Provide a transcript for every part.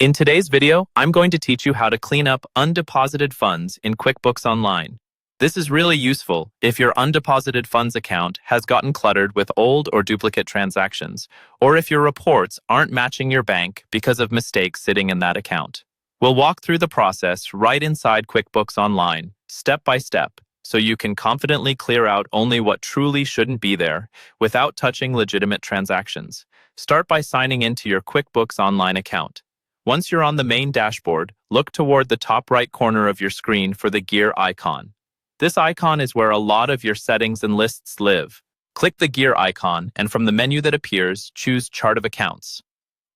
In today's video, I'm going to teach you how to clean up undeposited funds in QuickBooks Online. This is really useful if your undeposited funds account has gotten cluttered with old or duplicate transactions, or if your reports aren't matching your bank because of mistakes sitting in that account. We'll walk through the process right inside QuickBooks Online, step by step, so you can confidently clear out only what truly shouldn't be there without touching legitimate transactions. Start by signing into your QuickBooks Online account. Once you're on the main dashboard, look toward the top right corner of your screen for the gear icon. This icon is where a lot of your settings and lists live. Click the gear icon, and from the menu that appears, choose Chart of Accounts.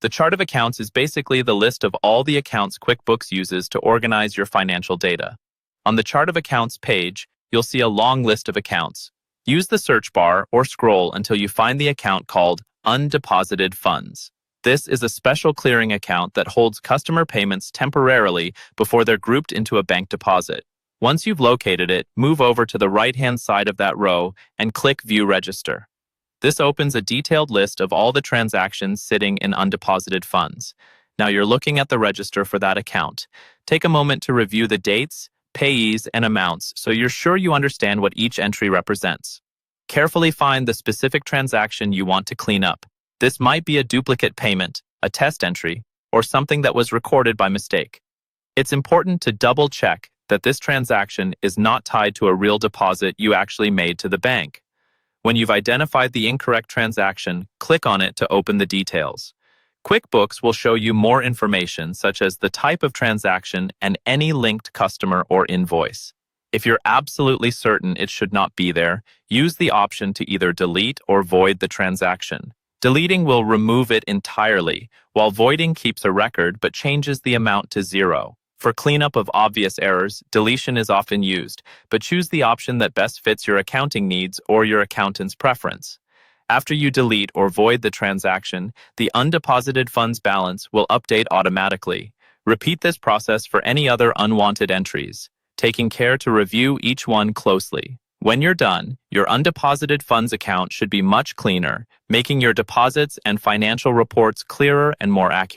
The Chart of Accounts is basically the list of all the accounts QuickBooks uses to organize your financial data. On the Chart of Accounts page, you'll see a long list of accounts. Use the search bar or scroll until you find the account called Undeposited Funds. This is a special clearing account that holds customer payments temporarily before they're grouped into a bank deposit. Once you've located it, move over to the right-hand side of that row and click View Register. This opens a detailed list of all the transactions sitting in undeposited funds. Now you're looking at the register for that account. Take a moment to review the dates, payees, and amounts so you're sure you understand what each entry represents. Carefully find the specific transaction you want to clean up. This might be a duplicate payment, a test entry, or something that was recorded by mistake. It's important to double-check that this transaction is not tied to a real deposit you actually made to the bank. When you've identified the incorrect transaction, click on it to open the details. QuickBooks will show you more information such as the type of transaction and any linked customer or invoice. If you're absolutely certain it should not be there, use the option to either delete or void the transaction. Deleting will remove it entirely, while voiding keeps a record but changes the amount to 0. For cleanup of obvious errors, deletion is often used, but choose the option that best fits your accounting needs or your accountant's preference. After you delete or void the transaction, the undeposited funds balance will update automatically. Repeat this process for any other unwanted entries, taking care to review each one closely. When you're done, your undeposited funds account should be much cleaner, making your deposits and financial reports clearer and more accurate.